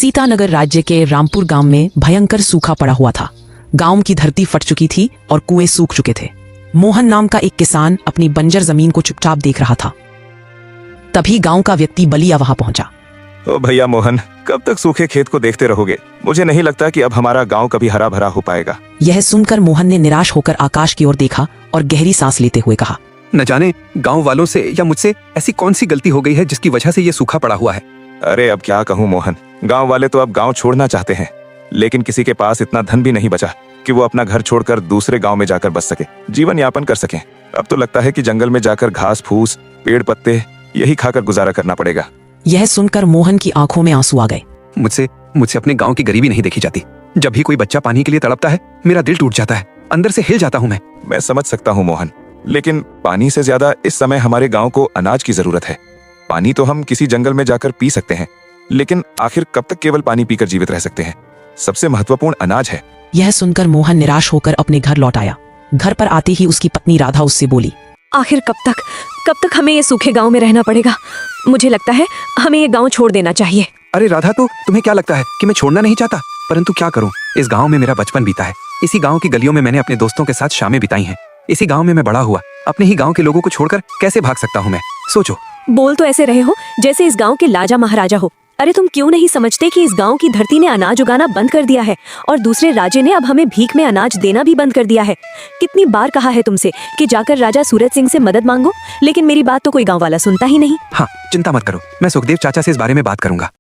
सीतानगर राज्य के रामपुर गांव में भयंकर सूखा पड़ा हुआ था। गांव की धरती फट चुकी थी और कुएं सूख चुके थे। मोहन नाम का एक किसान अपनी बंजर जमीन को चुपचाप देख रहा था। तभी गांव का व्यक्ति बलिया वहां पहुंचा। ओ भैया मोहन, कब तक सूखे खेत को देखते रहोगे? मुझे नहीं लगता कि अब हमारा गांव कभी हरा भरा हो पाएगा। यह सुनकर मोहन ने निराश होकर आकाश की ओर देखा और गहरी सांस लेते हुए कहा, न जाने गांव वालों से या मुझसे ऐसी कौन सी गलती हो गई है जिसकी वजह से ये सूखा पड़ा हुआ है। अरे अब क्या कहूँ मोहन, गांव वाले तो अब गांव छोड़ना चाहते हैं, लेकिन किसी के पास इतना धन भी नहीं बचा कि वो अपना घर छोड़कर दूसरे गांव में जाकर बस सके, जीवन यापन कर सके। अब तो लगता है कि जंगल में जाकर घास फूस, पेड़ पत्ते यही खाकर गुजारा करना पड़ेगा। यह सुनकर मोहन की आंखों में आंसू आ गए। मुझसे अपने गांव की गरीबी नहीं देखी जाती। जब भी कोई बच्चा पानी के लिए तड़पता है, मेरा दिल टूट जाता है, अंदर से हिल जाता हूँ मैं समझ सकता हूँ मोहन, लेकिन पानी से ज्यादा इस समय हमारे गांव को अनाज की जरूरत है। पानी तो हम किसी जंगल में जाकर पी सकते हैं, लेकिन आखिर कब तक केवल पानी पीकर जीवित रह सकते हैं? सबसे महत्वपूर्ण अनाज है। यह सुनकर मोहन निराश होकर अपने घर लौट आया। घर पर आते ही उसकी पत्नी राधा उससे बोली, आखिर कब तक हमें ये सूखे गांव में रहना पड़ेगा? मुझे लगता है हमें ये गांव छोड़ देना चाहिए। अरे राधा, तो तुम्हें क्या लगता है कि मैं छोड़ना नहीं चाहता? परंतु क्या करूं, इस गांव में मेरा बचपन बीता है। इसी गांव की गलियों में मैंने अपने दोस्तों के साथ शामें बिताई हैं। इसी गांव में मैं बड़ा हुआ। अपने ही गांव के लोगों को छोड़कर कैसे भाग सकता हूं मैं? सोचो। बोल तो ऐसे रहे हो जैसे इस गांव के लाजा महाराजा हो। अरे तुम क्यों नहीं समझते कि इस गांव की धरती ने अनाज उगाना बंद कर दिया है और दूसरे राजे ने अब हमें भीख में अनाज देना भी बंद कर दिया है। कितनी बार कहा है तुमसे कि जाकर राजा सूरज सिंह से मदद मांगो, लेकिन मेरी बात तो कोई गांव वाला सुनता ही नहीं। हाँ, चिंता मत करो, मैं सुखदेव चाचा से इस बारे में बात करूंगा।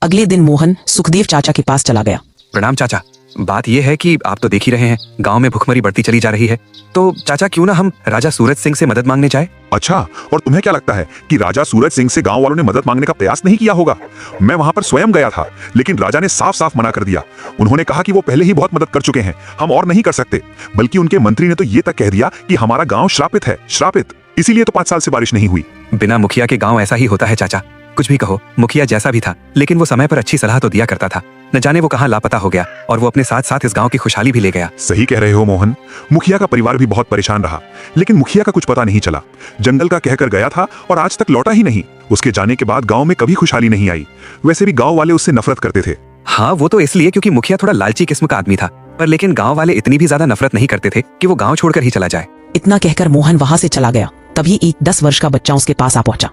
अगले दिन मोहन सुखदेव चाचा के पास चला गया। प्रणाम चाचा। बात यह है कि आप तो देख ही रहे हैं, गांव में भुखमरी बढ़ती चली जा रही है। तो चाचा, क्यों ना हम राजा सूरज सिंह से मदद मांगने जाए? अच्छा, और तुम्हें क्या लगता है कि राजा सूरज सिंह से गांव वालों ने मदद मांगने का प्रयास नहीं किया होगा? मैं वहां पर स्वयं गया था, लेकिन राजा ने साफ साफ मना कर दिया। उन्होंने कहा कि वो पहले ही बहुत मदद कर चुके हैं, हम और नहीं कर सकते। बल्कि उनके मंत्री ने तो ये तक कह दिया कि हमारा गाँव श्रापित है, श्रापित। इसीलिए तो 5 साल से बारिश नहीं हुई। बिना मुखिया के गाँव ऐसा ही होता है चाचा। कुछ भी कहो, मुखिया जैसा भी था, लेकिन वो समय पर अच्छी सलाह तो दिया करता था। न जाने वो कहाँ लापता हो गया, और वो अपने साथ साथ इस गांव की खुशहाली भी ले गया। सही कह रहे हो मोहन, मुखिया का परिवार भी बहुत परेशान रहा, लेकिन मुखिया का कुछ पता नहीं चला। जंगल का कहकर गया था और आज तक लौटा ही नहीं। उसके जाने के बाद गांव में कभी खुशहाली नहीं आई। वैसे भी गांव वाले उससे नफरत करते थे। हाँ, वो तो इसलिए क्योंकि मुखिया थोड़ा लालची किस्म का आदमी था, पर लेकिन गाँव वाले इतनी भी ज्यादा नफरत नहीं करते थे कि वो गाँव छोड़कर ही चला जाए। इतना कहकर मोहन वहां से चला गया। तभी एक 10 वर्ष का बच्चा उसके पास आ पहुंचा।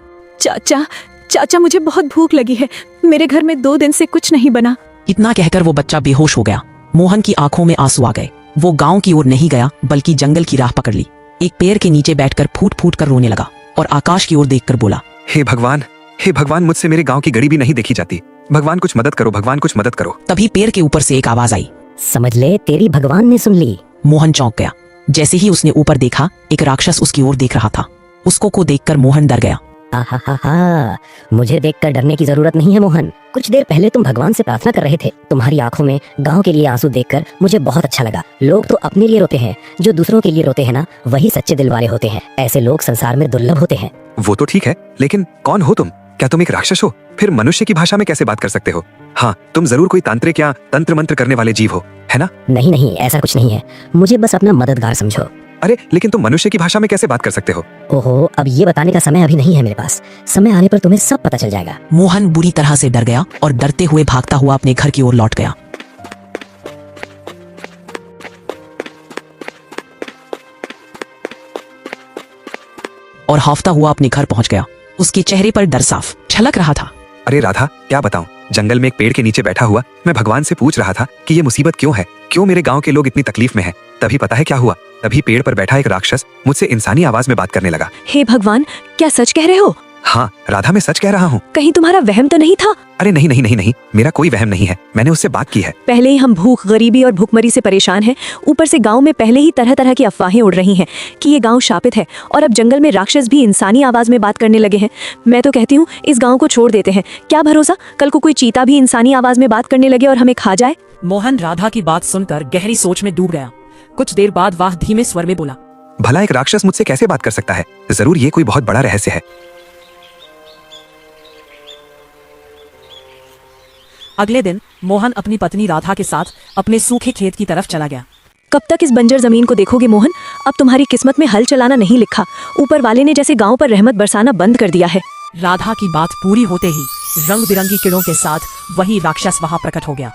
चाचा, मुझे बहुत भूख लगी है, मेरे घर में 2 दिन से कुछ नहीं बना। इतना कहकर वो बच्चा बेहोश हो गया। मोहन की आंखों में आंसू आ गए। वो गांव की ओर नहीं गया, बल्कि जंगल की राह पकड़ ली। एक पेड़ के नीचे बैठकर फूट फूट कर रोने लगा और आकाश की ओर देखकर बोला, हे भगवान, मुझसे मेरे गांव की गरीबी नहीं देखी जाती। भगवान कुछ मदद करो, भगवान कुछ मदद करो। तभी पेड़ के ऊपर से एक आवाज आई, समझ ले तेरी भगवान ने सुन ली। मोहन चौंक गया। जैसे ही उसने ऊपर देखा, एक राक्षस उसकी ओर देख रहा था। उसको को देखकर मोहन डर गया। आहा, मुझे देखकर डरने की जरूरत नहीं है मोहन। कुछ देर पहले तुम भगवान से प्रार्थना कर रहे थे। तुम्हारी आंखों में गांव के लिए आंसू देखकर मुझे बहुत अच्छा लगा। लोग तो अपने लिए रोते हैं, जो दूसरों के लिए रोते हैं ना, वही सच्चे दिल वाले होते हैं। ऐसे लोग संसार में दुर्लभ होते हैं। वो तो ठीक है, लेकिन कौन हो तुम? क्या तुम एक राक्षस हो? फिर मनुष्य की भाषा में कैसे बात कर सकते हो? हाँ, तुम जरूर कोई तांत्रिक या तंत्र मंत्र करने वाले जीव हो, है ना? नहीं, ऐसा कुछ नहीं है। मुझे बस अपना मददगार समझो। अरे लेकिन तुम मनुष्य की भाषा में कैसे बात कर सकते हो? ओहो, अब ये बताने का समय अभी नहीं है मेरे पास। समय आने पर तुम्हें सब पता चल जाएगा। मोहन बुरी तरह से डर गया और डरते हुए भागता हुआ अपने घर की ओर लौट गया। और हाफता हुआ अपने घर पहुंच गया। उसके चेहरे पर डर साफ झलक रहा था। अरे राधा, क्या बताऊं, जंगल में एक पेड़ के नीचे बैठा हुआ मैं भगवान से पूछ रहा था कि ये मुसीबत क्यों है, क्यों मेरे गांव के लोग इतनी तकलीफ में हैं। तभी पता है क्या हुआ? तभी पेड़ पर बैठा एक राक्षस मुझसे इंसानी आवाज में बात करने लगा। हे भगवान, क्या सच कह रहे हो? हाँ राधा, मैं सच कह रहा हूँ। कहीं तुम्हारा वहम तो नहीं था? अरे नहीं, मेरा कोई वहम नहीं है। मैंने उससे बात की है। पहले ही हम भूख, गरीबी और भूखमरी से परेशान हैं। ऊपर से गांव में पहले ही तरह तरह की अफवाहें उड़ रही हैं कि ये गांव शापित है, और अब जंगल में राक्षस भी इंसानी आवाज में बात करने लगे हैं। मैं तो कहती हूँ इस गांव को छोड़ देते हैं। क्या भरोसा, कल को कोई चीता भी इंसानी आवाज में बात करने लगे और हमें खा जाए। मोहन राधा की बात सुनकर गहरी सोच में डूब गया। कुछ देर बाद वह धीमे स्वर में बोला, भला एक राक्षस मुझसे कैसे बात कर सकता है? जरूर ये कोई बहुत बड़ा रहस्य है। अगले दिन मोहन अपनी पत्नी राधा के साथ अपने सूखे खेत की तरफ चला गया। कब तक इस बंजर जमीन को देखोगे मोहन? अब तुम्हारी किस्मत में हल चलाना नहीं लिखा। ऊपर वाले ने जैसे गांव पर रहमत बरसाना बंद कर दिया है। राधा की बात पूरी होते ही रंग बिरंगी किरणों के साथ वही राक्षस वहां प्रकट हो गया।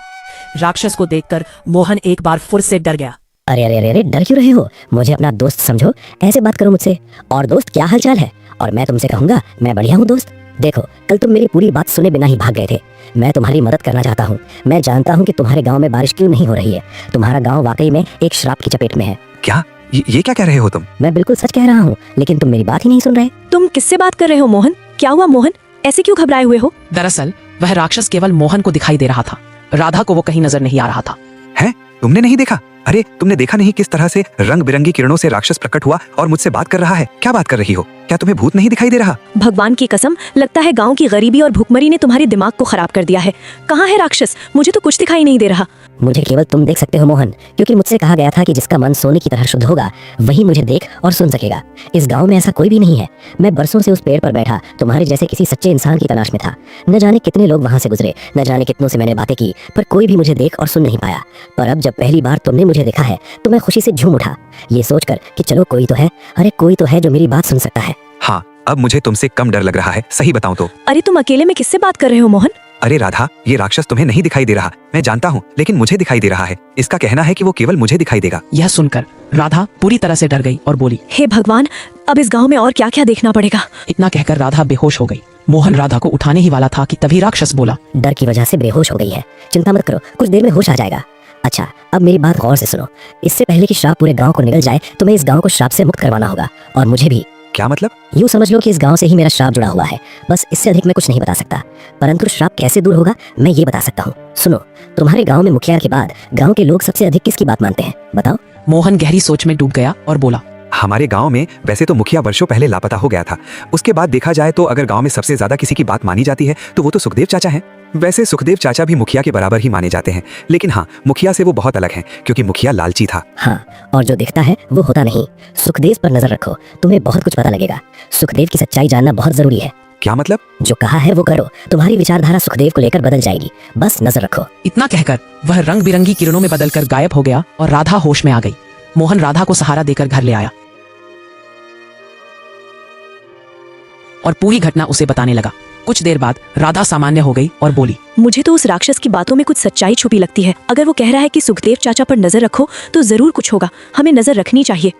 राक्षस को देखकर मोहन एक बार फिर से डर गया। अरे अरे अरे अरे, डर क्यों रहे हो? मुझे अपना दोस्त समझो, ऐसे बात करो मुझसे। और दोस्त, क्या हालचाल है? और मैं तुमसे कहूंगा, मैं बढ़िया हूँ दोस्त। देखो, कल तुम मेरी पूरी बात सुने बिना ही भाग गए थे। मैं तुम्हारी मदद करना चाहता हूँ। मैं जानता हूँ कि तुम्हारे गांव में बारिश क्यों नहीं हो रही है। तुम्हारा गांव वाकई में एक श्राप की चपेट में है। क्या ये क्या कह रहे हो तुम? मैं बिल्कुल सच कह रहा हूँ, लेकिन तुम मेरी बात ही नहीं सुन रहे। तुम किससे बात कर रहे हो मोहन? क्या हुआ मोहन, ऐसे क्यों घबराए हुए हो? दरअसल वह राक्षस केवल मोहन को दिखाई दे रहा था, राधा को वो कहीं नजर नहीं आ रहा था। हैं? तुमने नहीं देखा? अरे तुमने देखा नहीं किस तरह से रंग बिरंगी किरणों से राक्षस प्रकट हुआ और मुझसे बात कर रहा है? क्या बात कर रही हो? क्या तुम्हें भूत नहीं दिखाई दे रहा? भगवान की कसम, लगता है गांव की गरीबी और भूखमरी ने तुम्हारे दिमाग को खराब कर दिया है। कहाँ है राक्षस? मुझे तो कुछ दिखाई नहीं दे रहा। मुझे केवल तुम देख सकते हो मोहन, क्योंकि मुझसे कहा गया था कि जिसका मन सोने की तरह शुद्ध होगा वही मुझे देख और सुन सकेगा। इस गांव में ऐसा कोई भी नहीं है। मैं बरसों से उस पेड़ पर बैठा तुम्हारे जैसे किसी सच्चे इंसान की तलाश में था। न जाने कितने लोग वहां से गुजरे, न जाने कितनों से मैंने बातें की, पर कोई भी मुझे देख और सुन नहीं पाया। पर अब जब पहली बार तुमने मुझे देखा है तो मैं खुशी से झूम उठा, ये सोचकर कि चलो कोई तो है, अरे कोई तो है जो मेरी बात सुन सकता है। हाँ, अब मुझे तुमसे कम डर लग रहा है, सही बताऊं तो। अरे तुम अकेले में किससे बात कर रहे हो मोहन? अरे राधा, ये राक्षस तुम्हें नहीं दिखाई दे रहा, मैं जानता हूँ, लेकिन मुझे दिखाई दे रहा है। इसका कहना है कि वो केवल मुझे दिखाई देगा। यह सुनकर राधा पूरी तरह से डर गई और बोली, हे भगवान, अब इस गांव में और क्या क्या देखना पड़ेगा। इतना कहकर राधा बेहोश हो गई। मोहन राधा को उठाने ही वाला था कि तभी राक्षस बोला, डर की वजह से बेहोश हो गई है, चिंता मत करो, कुछ देर में होश आ जाएगा। अच्छा, अब मेरी बात गौर से सुनो। इससे पहले कि श्राप पूरे गांव को निकल जाए तुम्हें इस गांव को श्राप से मुक्त करवाना होगा, और मुझे भी। क्या मतलब? यूँ समझ लो कि इस गांव से ही मेरा श्राप जुड़ा हुआ है। बस इससे अधिक मैं कुछ नहीं बता सकता, परंतु श्राप कैसे दूर होगा मैं ये बता सकता हूँ। सुनो, तुम्हारे गांव में मुखिया के बाद गांव के लोग सबसे अधिक किसकी बात मानते हैं, बताओ? मोहन गहरी सोच में डूब गया और बोला, हमारे गांव में वैसे तो मुखिया वर्षों पहले लापता हो गया था। उसके बाद देखा जाए तो अगर गांव में सबसे ज्यादा किसी की बात मानी जाती है तो वो तो सुखदेव चाचा हैं। वैसे सुखदेव चाचा भी मुखिया के बराबर ही माने जाते हैं, लेकिन हाँ, मुखिया से वो बहुत अलग हैं, क्योंकि मुखिया लालची था। हाँ, और जो दिखता है वो होता नहीं। सुखदेव पर नजर रखो, तुम्हें बहुत कुछ पता लगेगा। सुखदेव की सच्चाई जानना बहुत जरूरी है। क्या मतलब? जो कहा है वो करो, तुम्हारी विचारधारा सुखदेव को लेकर बदल जाएगी, बस नजर रखो। इतना कहकर वह रंग बिरंगी किरणों में बदलकर गायब हो गया और राधा होश में आ गई। मोहन राधा को सहारा देकर घर ले आया और पूरी घटना उसे बताने लगा। कुछ देर बाद राधा सामान्य हो गई और बोली, मुझे तो उस राक्षस की बातों में कुछ सच्चाई छुपी लगती है। अगर वो कह रहा है कि सुखदेव चाचा पर नजर रखो तो जरूर कुछ होगा, हमें नजर रखनी चाहिए।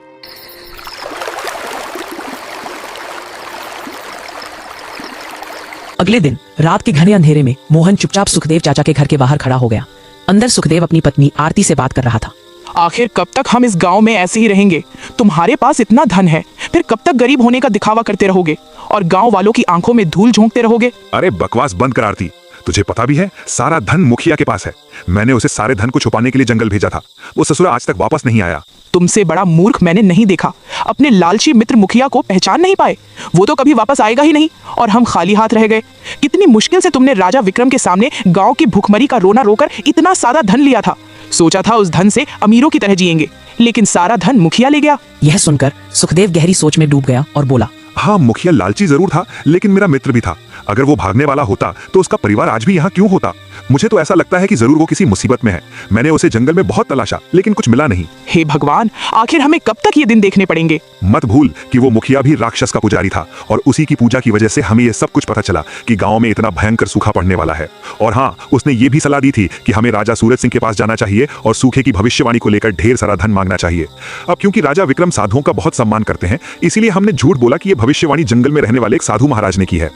अगले दिन रात के घने अंधेरे में मोहन चुपचाप सुखदेव चाचा के घर के बाहर खड़ा हो गया। अंदर सुखदेव अपनी पत्नी आरती से बात कर रहा था। आखिर कब तक हम इस गांव में ऐसे ही रहेंगे? तुम्हारे पास इतना धन है, फिर कब तक गरीब होने का दिखावा करते रहोगे और गांव वालों की आंखों में धूल झोंकते रहोगे? अरे बकवास बंद कर आरती। तुझे पता भी है सारा धन मुखिया के पास है। मैंने उसे सारे धन को छुपाने के लिए जंगल भेजा था। वो ससुरा आज तक वापस नहीं आया। तुमसे बड़ा मूर्ख मैंने नहीं देखा। अपने लालची मित्र मुखिया को पहचान नहीं पाए। वो तो कभी वापस आएगा ही नहीं और हम खाली हाथ रह गए। कितनी मुश्किल से तुमने राजा विक्रम के सामने गांव की भूखमरी का रोना रोकर इतना सादा धन लिया था। सोचा था उस धन से अमीरों की तरह जिएंगे, लेकिन सारा धन मुखिया ले गया। यह सुनकर सुखदेव गहरी सोच में डूब गया और बोला, हाँ, मुखिया लालची जरूर था, लेकिन मेरा मित्र भी था। अगर वो भागने वाला होता तो उसका परिवार आज भी यहाँ क्यों होता? मुझे तो ऐसा लगता है कि जरूर वो किसी मुसीबत में है। मैंने उसे जंगल में बहुत तलाशा, लेकिन कुछ मिला नहीं। हे भगवान, आखिर हमें कब तक ये दिन देखने पड़ेंगे? मत भूल कि वो मुखिया भी राक्षस का पुजारी था और उसी की पूजा की वजह से हमें ये सब कुछ पता चला कि गांव में इतना भयंकर सूखा पड़ने वाला है। और हाँ, उसने ये भी सलाह दी थी कि हमें राजा सूरज सिंह के पास जाना चाहिए और सूखे की भविष्यवाणी को लेकर ढेर सारा धन मांगना चाहिए। अब क्योंकि राजा विक्रम साधुओं का बहुत सम्मान करते हैं, इसीलिए हमने झूठ बोला कि ये भविष्यवाणी जंगल में रहने वाले एक साधु महाराज ने की है।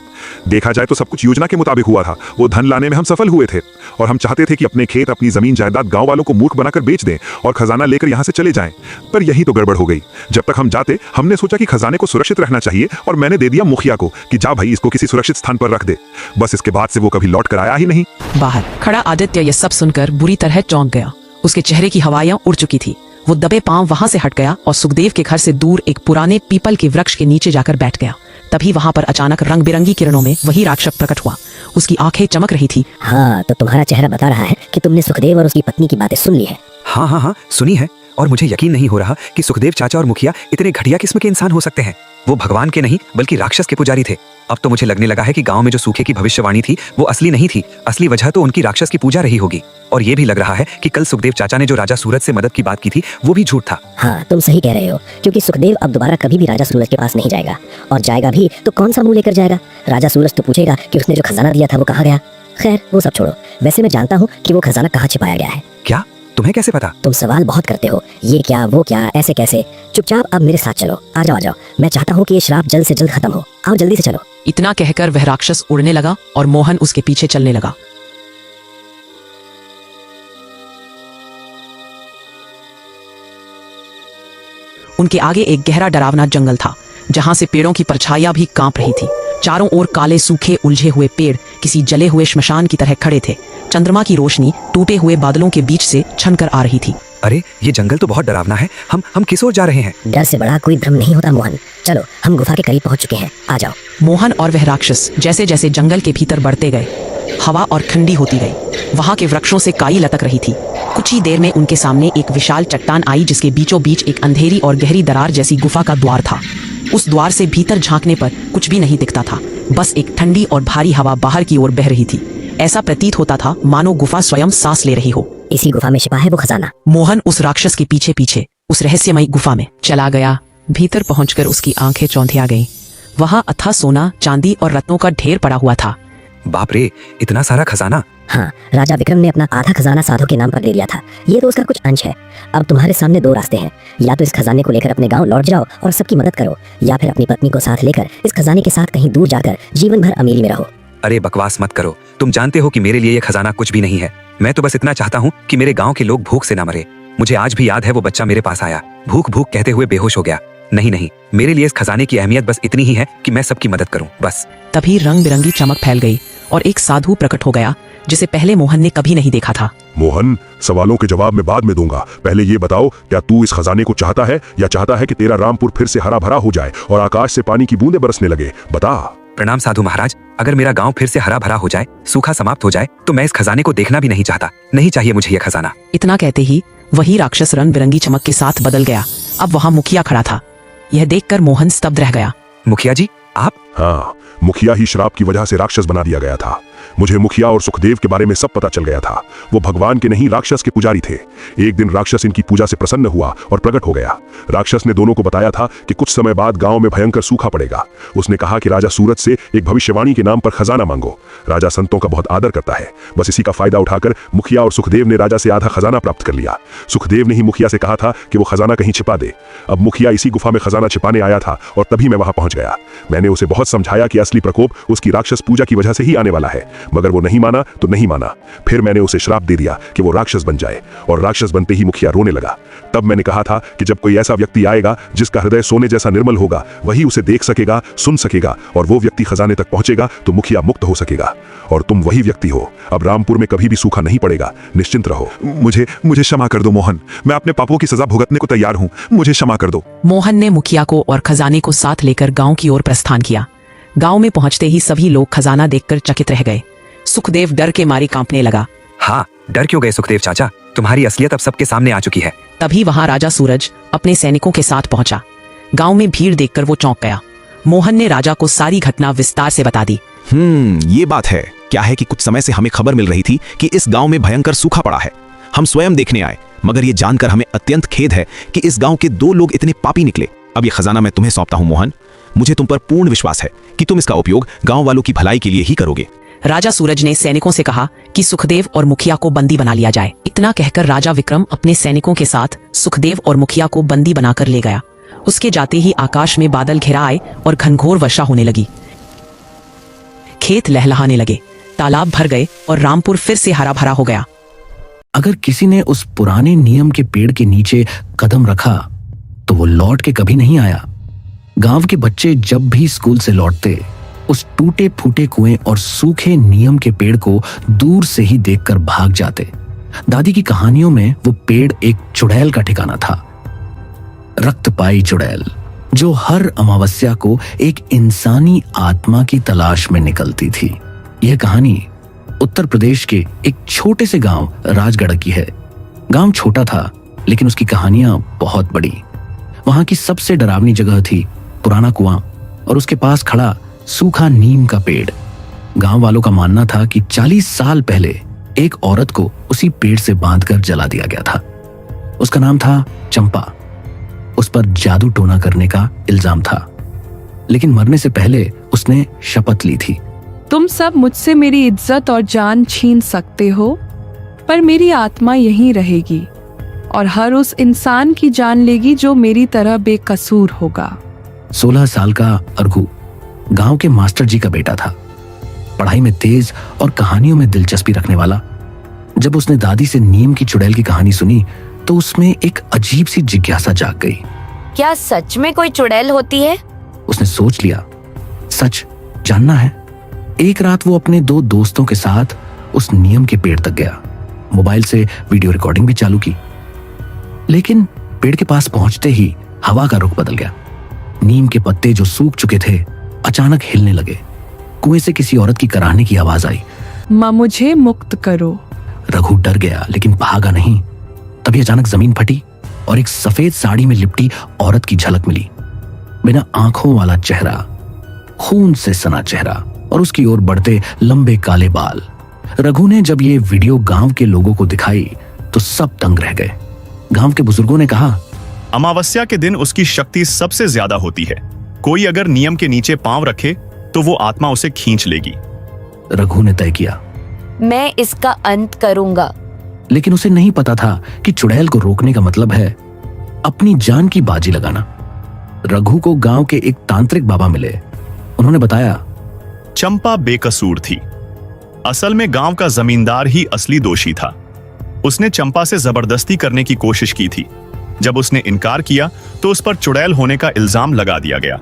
देखा जाए तो सब कुछ योजना के मुताबिक हुआ था। वो धन लाने में हम सफल हुए थे और हम चाहते थे कि अपने खेत, अपनी जमीन जायदाद गांव वालों को मूर्ख बनाकर बेच दें और खजाना लेकर यहां से चले जाएं। पर यही तो गड़बड़ हो गई। जब तक हम जाते, हमने सोचा कि खजाने को सुरक्षित रहना चाहिए और मैंने दे दिया मुखिया को कि जा भाई, इसको किसी सुरक्षित स्थान पर रख दे। बस इसके बाद से वो कभी लौट कर आया ही नहीं। बाहर खड़ा आदित्य यह सब सुनकर बुरी तरह चौंक गया। उसके चेहरे की हवाइयां उड़ चुकी थी। वो दबे पांव वहां से हट गया और सुखदेव के घर से दूर एक पुराने पीपल के वृक्ष के नीचे जाकर बैठ गया। तभी वहां पर अचानक रंग बिरंगी किरणों में वही राक्षस प्रकट हुआ। उसकी आंखें चमक रही थी। हाँ, तो तुम्हारा चेहरा बता रहा है कि तुमने सुखदेव और उसकी पत्नी की बातें सुन ली है। हाँ हाँ हाँ, सुनी है। और मुझे यकीन नहीं हो रहा कि सुखदेव चाचा और मुखिया इतने घटिया किस्म के इंसान हो सकते हैं। वो भगवान के नहीं बल्कि राक्षस के पुजारी थे। अब तो मुझे लगने लगा है कि गांव में जो सूखे की भविष्यवाणी थी वो असली नहीं थी। असली वजह तो उनकी राक्षस की पूजा रही होगी। और ये भी लग रहा है कि कल सुखदेव चाचा ने जो राजा सूरज से मदद की बात की थी वो भी झूठ था। हाँ, तुम सही कह रहे हो, क्योंकि सुखदेव अब दोबारा कभी भी राजा सूरज के पास नहीं जाएगा, और जाएगा भी तो कौन सा मुंह लेकर जाएगा। राजा सूरज तो पूछेगा कि उसने जो खजाना दिया था वो कहाँ गया। खैर वो सब छोड़ो, वैसे मैं जानता हूँ कि वो खजाना कहाँ छिपाया गया है। क्या? तुम्हें कैसे पता? तुम सवाल बहुत करते हो, ये क्या वो क्या, ऐसे कैसे। चुपचाप अब मेरे साथ चलो, आ जाओ। मैं चाहता हूँ कि ये श्राप जल्द से जल्द खत्म हो। आओ जल्दी से चलो। इतना कहकर वह राक्षस उड़ने लगा और मोहन उसके पीछे चलने लगा। उनके आगे एक गहरा डरावना जंगल था, जहां से पेड़ों की परछाइयां भी कांप रही थी। चारों ओर काले सूखे उलझे हुए पेड़ किसी जले हुए श्मशान की तरह खड़े थे। चंद्रमा की रोशनी टूटे हुए बादलों के बीच से छनकर आ रही थी। अरे ये जंगल तो बहुत डरावना है। हम किस ओर जा रहे हैं? डर से बड़ा कोई भ्रम नहीं होता मोहन। चलो, हम गुफा के करीब पहुंच चुके हैं, आ जाओ। मोहन और वह राक्षस जैसे जैसे जंगल के भीतर बढ़ते गए, हवा और ठंडी होती गई। वहां के वृक्षों से काई लटक रही थी। कुछ ही देर में उनके सामने एक विशाल चट्टान आई, जिसके बीचों बीच एक अंधेरी और गहरी दरार जैसी गुफा का द्वार था। उस द्वार से भीतर झांकने पर कुछ भी नहीं दिखता था, बस एक ठंडी और भारी हवा बाहर की ओर बह रही थी। ऐसा प्रतीत होता था मानो गुफा स्वयं सांस ले रही हो। इसी गुफा में छिपा है वो खजाना। मोहन उस राक्षस के पीछे पीछे उस रहस्यमयी गुफा में चला गया। भीतर पहुंचकर उसकी आंखें चौंधिया गईं। वहां अथाह सोना, चांदी और रत्नों का ढेर पड़ा हुआ था। बाप रे, इतना सारा खजाना! हाँ, राजा विक्रम ने अपना आधा खजाना साधु के नाम पर दे दिया था। ये तो उसका कुछ अंश है। अब तुम्हारे सामने दो रास्ते हैं, या तो इस खजाने को लेकर अपने गांव लौट जाओ और सबकी मदद करो, या फिर अपनी पत्नी को साथ लेकर इस खजाने के साथ कहीं दूर जाकर जीवन भर अमीरी में रहो। अरे बकवास मत करो। तुम जानते हो कि मेरे लिए ये खजाना कुछ भी नहीं है। मैं तो बस इतना चाहता हूँ कि मेरे गांव के लोग भूख से ना मरे। मुझे आज भी याद है वो बच्चा मेरे पास आया, भूख भूख कहते हुए बेहोश हो गया। नहीं, मेरे लिए इस खजाने की अहमियत बस इतनी ही है कि मैं सबकी मदद करूं, बस। तभी रंग बिरंगी चमक फैल गई और एक साधु प्रकट हो गया, जिसे पहले मोहन ने कभी नहीं देखा था। मोहन, सवालों के जवाब मैं बाद में दूंगा। पहले ये बताओ, क्या तू इस खजाने को चाहता है या चाहता है कि तेरा रामपुर फिर से हरा भरा हो जाए और आकाश से पानी की बूंदें बरसने लगे? बता। प्रणाम साधु महाराज। अगर मेरा गांव फिर से हरा भरा हो जाए, सूखा समाप्त हो जाए, तो मैं इस खजाने को देखना भी नहीं चाहता। नहीं चाहिए मुझे यह खजाना। इतना कहते ही वही राक्षस रंग बिरंगी चमक के साथ बदल गया। अब वहां मुखिया खड़ा था। यह देखकर मोहन स्तब्ध रह गया। मुखिया जी, आप? हाँ, मुखिया ही श्राप की वजह से राक्षस बना दिया गया था। मुझे मुखिया और सुखदेव के बारे में सब पता चल गया था। वो भगवान के नहीं, राक्षस के पुजारी थे। एक दिन राक्षस इनकी पूजा से प्रसन्न हुआ और प्रकट हो गया। राक्षस ने दोनों को बताया था कि कुछ समय बाद गांव में भयंकर सूखा पड़ेगा। उसने कहा कि राजा सूरज से एक भविष्यवाणी के नाम पर खजाना मांगो। राजा संतों का बहुत आदर करता है। बस इसी का फायदा उठाकर मुखिया और सुखदेव ने राजा से आधा खजाना प्राप्त कर लिया। सुखदेव ने ही मुखिया से कहा था कि वो खजाना कहीं छिपा दे। अब मुखिया इसी गुफा में खजाना छिपाने आया था और तभी मैं वहां पहुंच गया। मैंने उसे बहुत समझाया कि असली प्रकोप उसकी राक्षस पूजा की वजह से ही आने वाला है, मगर वो नहीं माना तो नहीं माना। फिर मैंने उसे श्राप दे दिया कि वो राक्षस बन जाए, और राक्षस बनते ही मुखिया रोने लगा। तब मैंने कहा था कि जब कोई ऐसा व्यक्ति आएगा जिसका हृदय सोने जैसा निर्मल होगा, वही उसे देख सकेगा, सुन सकेगा, और वो व्यक्ति खजाने तक पहुंचेगा तो मुखिया मुक्त हो सकेगा। और तुम वही व्यक्ति हो। अब रामपुर में कभी भी सूखा नहीं पड़ेगा, निश्चिंत रहो। मुझे क्षमा कर दो मोहन। मैं अपने पापों की सजा भुगतने को तैयार हूँ। मुझे क्षमा कर दो। मोहन ने मुखिया को और खजाने को साथ लेकर गांव की ओर प्रस्थान किया। गांव में पहुंचते ही सभी लोग खजाना देखकर चकित रह गए। सुखदेव डर के मारे कांपने लगा। हाँ, डर क्यों गए सुखदेव चाचा? तुम्हारी असलियत अब सबके सामने आ चुकी है। तभी वहां राजा सूरज अपने सैनिकों के साथ पहुंचा। गांव में भीड़ देखकर वो चौंक गया। मोहन ने राजा को सारी घटना विस्तार से बता दी। ये बात है। क्या है कि कुछ समय से हमें खबर मिल रही थी कि इस गांव में भयंकर सूखा पड़ा है। हम स्वयं देखने आए, मगर ये जानकर हमें अत्यंत खेद है कि इस गांव के 2 लोग इतने पापी निकले। अब ये खजाना मैं तुम्हें सौंपता हूं मोहन। मुझे तुम पर पूर्ण विश्वास है कि तुम इसका उपयोग गांव वालों की भलाई के लिए ही करोगे। राजा सूरज ने सैनिकों से कहा कि सुखदेव और मुखिया को बंदी बना लिया जाए। इतना कहकर राजा विक्रम अपने सैनिकों के साथ सुखदेव और मुखिया को बंदी बनाकर ले गया। उसके जाते ही आकाश में बादल घिरा आए और घनघोर वर्षा होने लगी। खेत लहलहाने लगे, तालाब भर गए और रामपुर फिर से हरा भरा हो गया। अगर किसी ने उस पुराने नियम के पेड़ के नीचे कदम रखा तो वो लौट के कभी नहीं आया। गांव के बच्चे जब भी स्कूल से लौटते, उस टूटे फूटे कुएं और सूखे नियम के पेड़ को दूर से ही देखकर भाग जाते। दादी की कहानियों में वो पेड़ एक चुड़ैल का ठिकाना था, रक्तपाई चुड़ैल, जो हर अमावस्या को एक इंसानी आत्मा की तलाश में निकलती थी। यह कहानी उत्तर प्रदेश के एक छोटे से गांव राजगढ़ की है। गांव छोटा था, लेकिन उसकी कहानियां बहुत बड़ी। वहां की सबसे डरावनी जगह थी पुराना कुआं और उसके पास खड़ा सूखा नीम का पेड़। गांव वालों का मानना था कि 40 साल पहले एक औरत को उसी पेड़ से बांधकर जला दिया गया था। उसका नाम था चंपा। उस पर जादू टोना करने का इल्जाम था, लेकिन मरने से पहले उसने शपथ ली थी। तुम सब मुझसे मेरी इज्जत और जान छीन सकते हो, पर मेरी आत्मा यहीं रहेगी और हर उस इंसान की जान लेगी जो मेरी तरह बेकसूर होगा। 16 साल का अरघु गांव के मास्टर जी का बेटा था, पढ़ाई में तेज और कहानियों में दिलचस्पी रखने वाला। जब उसने दादी से नीम की चुड़ैल की कहानी सुनी तो उसमें एक अजीब सी जिज्ञासा जाग गई। क्या सच में कोई चुड़ैल होती है? उसने सोच लिया, सच जानना है। एक रात वो अपने 2 दोस्तों के साथ उस नीम के पेड़ तक गया। मोबाइल से वीडियो रिकॉर्डिंग भी चालू की, लेकिन पेड़ के पास पहुंचते ही हवा का रुख बदल गया। नीम के पत्ते जो सूख चुके थे अचानक हिलने लगे। कुएं से किसी औरत की कराहने की आवाज आई, माँ मुझे मुक्त करो। रघु डर गया लेकिन भागा नहीं। तभी अचानक जमीन फटी और एक सफेद साड़ी में लिपटी औरत की झलक मिली। बिना आंखों वाला चेहरा, खून से सना चेहरा और उसकी ओर बढ़ते लंबे काले बाल। रघु ने जब ये वीडियो गांव के लोगों को दिखाई तो सब दंग रह गए। गांव के बुजुर्गों ने कहा, अमावस्या के दिन उसकी शक्ति सबसे ज्यादा होती है। कोई अगर नियम के नीचे पांव रखे तो वो आत्मा उसे खींच लेगी। रघु ने तय किया, मैं इसका अंत करूंगा। लेकिन उसे नहीं पता था कि चुड़ैल को रोकने का मतलब है अपनी जान की बाजी लगाना। रघु को गांव के एक तांत्रिक बाबा मिले। उन्होंने बताया, चंपा बेकसूर थी। असल में गांव का जमींदार ही असली दोषी था। उसने चंपा से जबरदस्ती करने की कोशिश की थी। जब उसने इनकार किया तो उस पर चुड़ैल होने का इल्जाम लगा दिया गया।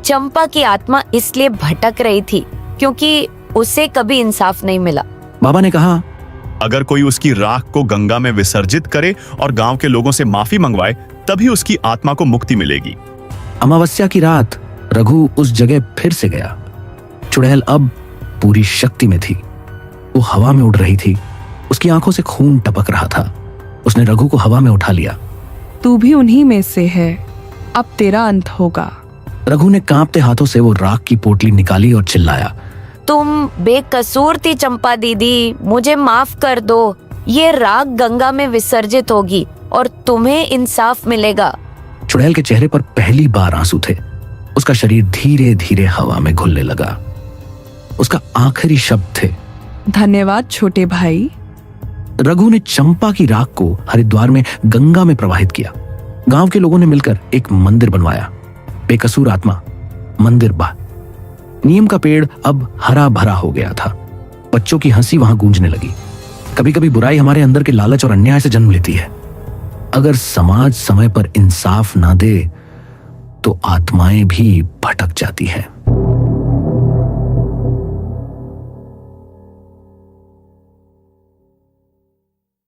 चंपा की आत्मा इसलिए भटक रही थी क्योंकि उसे कभी इंसाफ नहीं मिला। बाबा ने कहा, अगर कोई उसकी राख को गंगा में विसर्जित करे और गांव के लोगों से माफी मंगवाए तभी उसकी आत्मा को मुक्ति मिलेगी। अमावस्या की रात रघु उस जगह फिर से गया। चुड़ैल अब पूरी शक्ति में थी। वो हवा में उड़ रही थी। उसकी आंखों से खून टपक रहा था। उसने रघु को हवा में उठा लिया। तू भी उन्हीं में से है, अब तेरा अंत होगा। रघु ने कांपते हाथों से वो राख की पोटली निकाली और चिल्लाया, तुम बेकसूर थी चंपा दीदी, मुझे माफ कर दो। ये राख गंगा में विसर्जित होगी और तुम्हें इंसाफ मिलेगा। चुड़ैल के चेहरे पर पहली बार आंसू थे। उसका शरीर धीरे धीरे हवा में घुलने लगा। उसका आखिरी शब्द थे, धन्यवाद छोटे भाई। रघु ने चंपा की राख को हरिद्वार में गंगा में प्रवाहित किया। गांव के लोगों ने मिलकर एक मंदिर बनवाया। बेकसूर आत्मा मंदिर बा। नीम का पेड़ अब हरा भरा हो गया था। बच्चों की हंसी वहां गूंजने लगी। कभी कभी बुराई हमारे अंदर के लालच और अन्याय से जन्म लेती है। अगर समाज समय पर इंसाफ ना दे तो आत्माएं भी भटक जाती है।